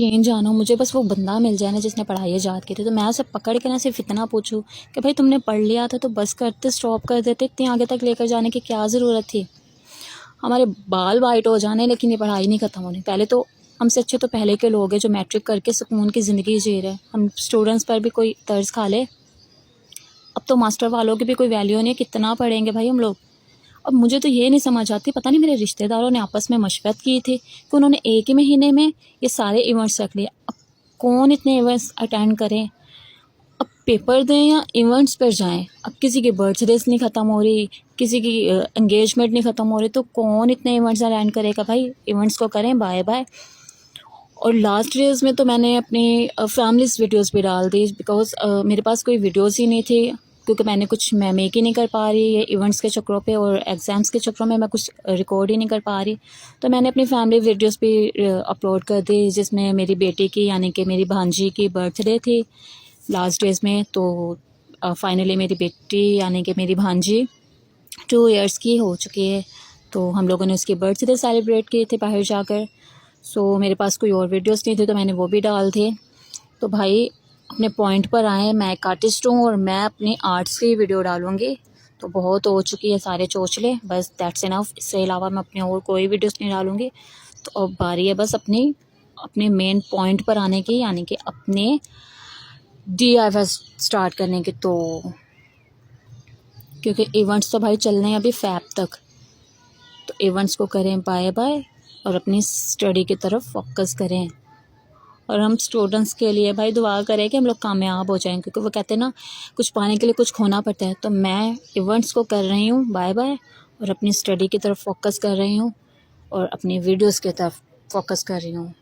यकीन जानो, मुझे बस वो बंदा मिल जाए ना जिसने पढ़ाई याद की थी, तो मैं उसे पकड़ के ना सिर्फ इतना पूछूं कि भाई तुमने पढ़ लिया था तो बस करते, स्टॉप कर देते, इतनी आगे तक लेकर जाने की क्या ज़रूरत थी। हमारे बाल वाइट हो जाने लेकिन ये पढ़ाई नहीं ख़त्म होनी। पहले तो हमसे अच्छे तो पहले के लोग हैं जो मैट्रिक करके सुकून की ज़िंदगी जी रहे हैं। हम स्टूडेंट्स पर भी कोई तर्ज खा ले। अब तो मास्टर वालों की भी कोई वैल्यू नहीं है, कितना पढ़ेंगे भाई हम लोग। अब मुझे तो ये नहीं समझ आती, पता नहीं मेरे रिश्तेदारों ने आपस में मशवरत की थी कि उन्होंने एक ही महीने में ये सारे इवेंट्स रख लिए। अब कौन इतने इवेंट्स अटेंड करें, अब पेपर दें या इवेंट्स पर जाएं। अब किसी की बर्थडेज नहीं ख़त्म हो रही, किसी की एंगेजमेंट नहीं ख़त्म हो रही, तो कौन इतने इवेंट्स अटेंड करेगा भाई। इवेंट्स को करें बाय बाय। और लास्ट डेज़ में तो मैंने अपनी फैमिलीज़ वीडियोस भी डाल दी, बिकॉज़ मेरे पास कोई वीडियोस ही नहीं थी, क्योंकि मैं मेक ही नहीं कर पा रही ये इवेंट्स के चक्करों पे, और एग्ज़ाम्स के चक्करों में मैं कुछ रिकॉर्ड ही नहीं कर पा रही। तो मैंने अपनी फैमिली वीडियोस भी अपलोड कर दी, जिसमें मेरी बेटी की यानी कि मेरी भांजी की बर्थडे थी लास्ट डेज़ में। तो फाइनली मेरी बेटी यानी कि मेरी भांजी 2 इयर्स की हो चुकी है, तो हम लोगों ने उसकी बर्थडे सेलिब्रेट किए थे बाहर जाकर। सो मेरे पास कोई और वीडियोस नहीं थे तो मैंने वो भी डाल थे। तो भाई अपने पॉइंट पर आए, मैं एक आर्टिस्ट हूँ और मैं अपनी आर्ट्स की वीडियो डालूँगी। तो बहुत हो चुकी है सारे चोचले, बस दैट्स इनफ। इससे अलावा मैं अपने और कोई वीडियोस नहीं डालूँगी। तो अब बारी है बस अपने मेन पॉइंट पर आने की, यानी कि अपने DIY स्टार्ट करने की। तो क्योंकि इवेंट्स तो भाई चलने हैं अभी फ़ैब तक, तो इवेंट्स को करें बाय बाय और अपनी स्टडी की तरफ फोकस करें। और हम स्टूडेंट्स के लिए भाई दुआ करें कि हम लोग कामयाब हो जाएं, क्योंकि वो कहते हैं ना, कुछ पाने के लिए कुछ खोना पड़ता है। तो मैं इवेंट्स को कर रही हूँ बाय बाय और अपनी स्टडी की तरफ फोकस कर रही हूँ और अपनी वीडियोस की तरफ फोकस कर रही हूँ।